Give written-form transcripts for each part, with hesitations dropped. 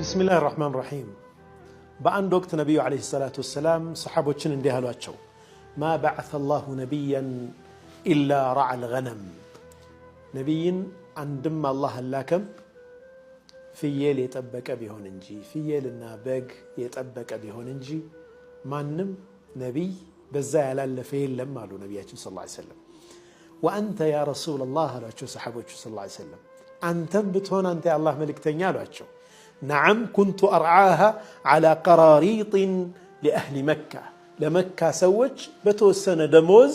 بسم الله الرحمن الرحيم. بأن وقت النبي عليه الصلاة والسلام صحابوችን እንዲህ አሏቸው ما بعث الله نبيا إلا رعى الغنم ነብይን አንድም አላህ አላከም ፍየል የጠበቀ ቢሆን እንጂ ፍየልና በግ የጠበቀ ቢሆን እንጂ ማንም ነብይ በዛ ያላለፈ የለም አሉ ነብያችን ሰለላሁ ዐለይሂ ወሰለም وأنت يا رسول الله አሏቸው صحابوቹ ሰለላሁ ዐለይሂ ወሰለም አንተም ብትሆን አንተ የአላህ መልእክተኛ አሏቸው نعم كنت أرعاها على قراريط لأهل مكة لمكة سوج بتوسن دموز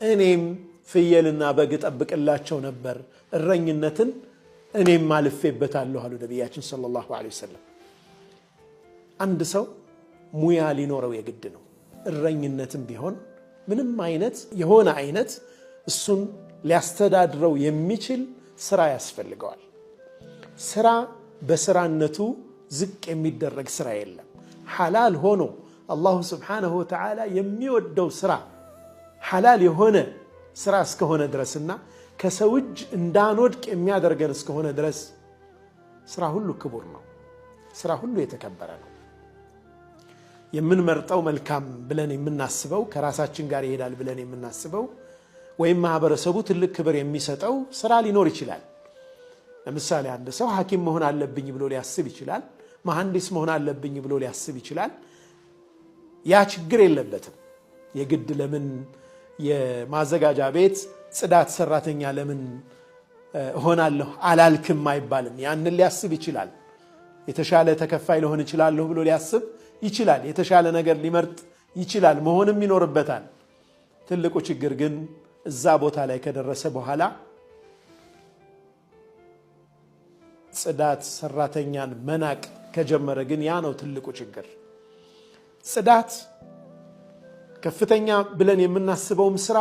أنيم فيلنا بقت أبك الله شو نبر الرنج النتن أنيم مالف في بتالله على نبياتنا صلى الله عليه وسلم عند سو ميالي نورو يقدنو الرنج النتن بيهون من ما عينت يهون عينت السن لاستداد رو يميشل سرا يسفل قال سرا በስራነቱ ዝቅ የሚደረግ ስራ የለም ሐላል ሆኖ አላህ Subhanahu Wa Ta'ala የሚወደው ስራ ሐላል የሆነ ስራ እስከሆነ ድረስና ከሰው እጅ እንዳንወድቅ የሚያደርገን እስከሆነ ድረስ ስራ ሁሉ ክቡር ነው ስራ ሁሉ የተከበረ ነው የምንመርጠው መልካም ብለን የምናስበው ከራሳችን ጋር ይሄዳል ብለን የምናስበው ወይም ማህበረሰቡ ትልቅ ክብር የሚሰጠው ስራ ሊኖር ይችላል ለምሳሌ አንድ ሰው ሐኪም መሆን አለብኝ ብሎ ሊያስብ ይችላል መሐንዲስ መሆን አለብኝ ብሎ ሊያስብ ይችላል ያ ችግር የለበትም የግድ ለምን የማዘጋጃ ቤት ጽዳት ሰራተኛ ለምን ሆናለሁ አላልክም አይባልም ያን ሊያስብ ይችላል የተሻለ ተከፋይ ሊሆን ይችላል ብሎ ሊያስብ ይችላል የተሻለ ነገር ሊመርጥ ይችላል መሆንም ይኖርበታል ትልቁ ችግር ግን እዛ ቦታ ላይ ከደረሰ በኋላ ጽዳት ሰራተኛን መናቅ ከጀመረ ግን ያ ነው ትልቁ ችግር ጽዳት ከፍተኛ ብለን የምናስበውም ስራ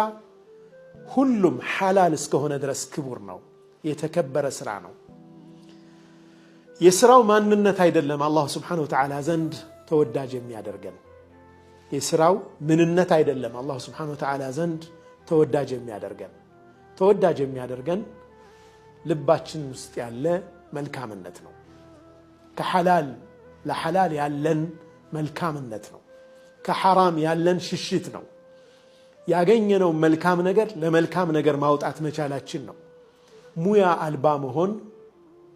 ሁሉም ሐላል እስከሆነ ድረስ ክቡር ነው የተከበረ ስራ ነው የስራው ማንነት አይደለም አላህ Subhanahu Wa Ta'ala ዘንድ ተወዳጅ የሚያደርገን የስራው ምንነት አይደለም አላህ Subhanahu Wa Ta'ala ዘንድ ተወዳጅ የሚያደርገን ልባችን ውስጥ ያለ መልካምነት ነው ከሐላል ለሐላል ያለን መልካምነት ነው ከሐራም ያለን ሽሽት ነው ያገኘነው መልካም ነገር ለመልካም ነገር ማውጣት መቻላችን ነው ሙያ አልባ መሆን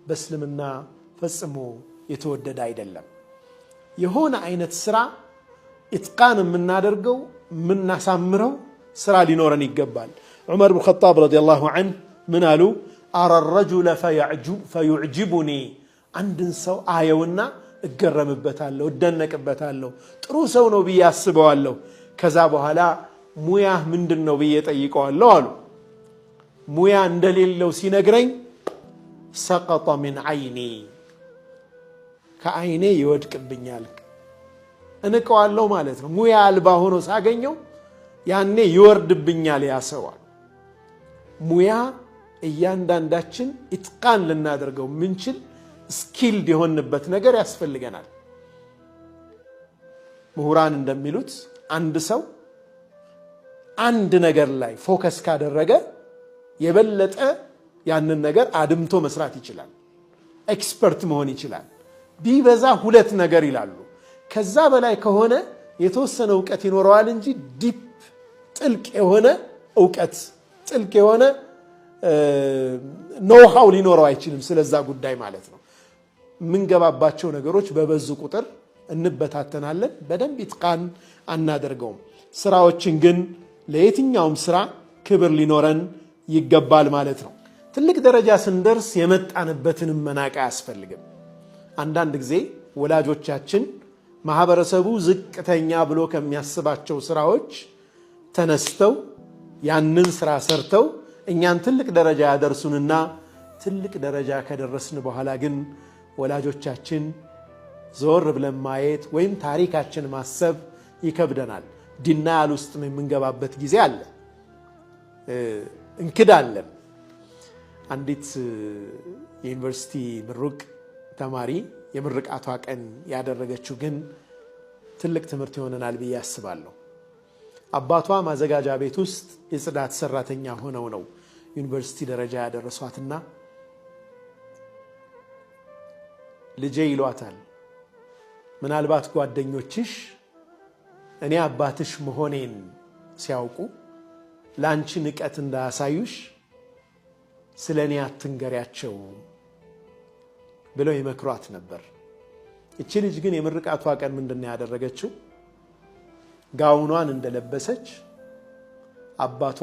በእስልምና ፈጽሞ የተወደደ አይደለም የሆነ አይነት ስራ ኢትቃን የምናደርገው የምናሳምረው ስራ ሊኖረን ይገባል ዑመር ኢብኑ ኸጣብ ረዲየላሁ ዐንሁ ምን አሉ أرى الرجل فيعجبني عندن سو آيونا اقرم بتالو ودنك بتالو تروسو نبي ياسبوالو كذابو هلا موياه من دن نبي يتأيقوالو موياه اندليل لو سينقرين سقط من عيني كعيني يودك بنيالك أنا قوالو مالتنا موياه الباهونو ساقنيو يعني يورد بنيالي ياسوال موياه እያንዳንዳችን ኢትቃን ልናደርገው ምንችል ስኪልድ የሆነበት ነገር ያስፈልገናል ምሁራን እንደሚሉት አንድ ሰው አንድ ነገር ላይ ፎከስ ካደረገ የበለጠ ያንን ነገር አድምቶ መስራት ይችላል ኤክስፐርት መሆን ይችላል ቢበዛ ሁለት ነገር ይላሉ ከዛ በላይ ከሆነ የተወሰነ ዕውቀት ይኖረዋል እንጂ ዲፕ ጥልቅ የሆነ ዕውቀት ጥልቅ የሆነ ኖሃው ሊኖረው አይችልም ስለዛ ጉዳይ ማለት ነው ምንገባባቸው ነገሮች በበዙ ቁጥር እንበታተናለን በደንብ ኢትቃን አናደርገውም ስራዎችን ግን ለየትኛውም ስራ ክብር ሊኖረን ይገባል ማለት ነው ትልቅ ደረጃ ስንደርስ የመጣንበትን መናቅ አያስፈልግም አንዳንድ ጊዜ ወላጆቻችን ማህበረሰቡ ዝቅተኛ ብሎ ከሚያስባቸው ስራዎች ተነስተው ያንን ስራ ሰርተው እኛን ትልቅ ደረጃ ያደርሱንና ትልቅ ደረጃ ከደረስን በኋላ ግን ወላጆቻችን ዞር ብለን ማየት ወይም ታሪካችን ማሰብ ይከብደናል ዲናል ውስጥ የምንገባበት ጊዜ አለ እንክዳለን አንዲት ዩኒቨርሲቲ ምሩቅ ተማሪ የምርቃቷ ቀን ያደረገችው ግን ትልቅ ትምህርት ይሆነናል ብዬ አስባለሁ አባቷ ማዘጋጃ ቤት ውስጥ የጽዳት ሰራተኛ ሆነው ነው ዩኒቨርሲቲ ደረጃ ያደረሷትና ልጄ ይሏታል ምናልባት ጓደኞችሽ እኔ አባትሽ መሆኔን ሲያውቁ ላንቺ ንቀት እንዳያሳዩሽ ስለኔ አትንገሪያቸው ብለው ይመክሯት ነበር። እቺ ልጅ ግን የምርቃቷ ቀን ምንድነው ያደረገችው? ጋውኗን እንደለበሰች አባቷ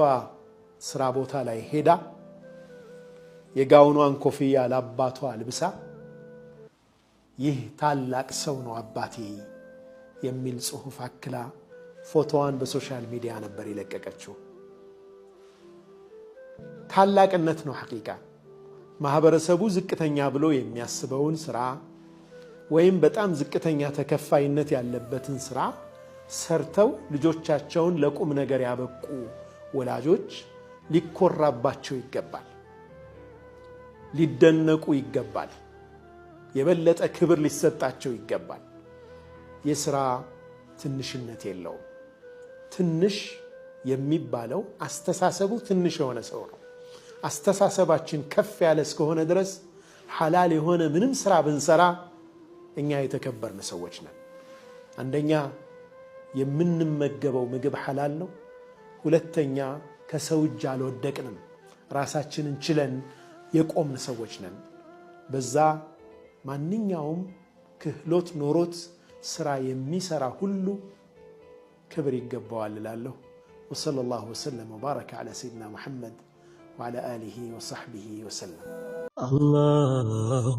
ስራ ቦታ ላይ ሄዳ የጋውኗን ኮፍያ ለአባቷ ልብሳ ይህ ታላቅ ሰው ነው አባቴ የሚል ጽሑፍ አክላ ፎቶዋን በሶሻል ሚዲያ ነበር የለቀቀችው። ታላቅነት ነው ሐቂቃ። ማህበረሰቡ ዝቅተኛ ብሎ የሚያስበውን ስራ ወይም በጣም ዝቅተኛ ተከፋይነት ያለበትን ስራ ሰርተው ልጆቻቸውን ለቁም ነገር ያበቁ ወላጆች ሊኮራባቸው ይገባል፣ ሊደነቁ ይገባል፣ የበለጠ ክብር ሊሰጣቸው ይገባል። የሥራ ትንሽነት የለውም። ትንሽ የሚባለው አስተሳሰቡ ትንሽ የሆነ ሰው ነው። አስተሳሰባችን ከፍ ያለ እስከሆነ ድረስ ሐላል የሆነ ምንም ስራ ብንሰራ እኛ የተከበርን ሰዎች ነን። አንደኛ የምንመገበው ምግብ ሐላል ነው። ሁለተኛ ከሰው እጅ አልወደቅንም፣ ራሳችንን ችለን የቆምን ሰዎች ነን። በዛ ማንኛውም ክህሎት ኖሮት ስራ የሚሰራ ሁሉ ክብር ይገባዋል እላለሁ። ወሰለላሁ ወሰለም ወባረከ ዐላ ሰይድና ሙሐመድ وعلى آله وصحبه وسلم. الله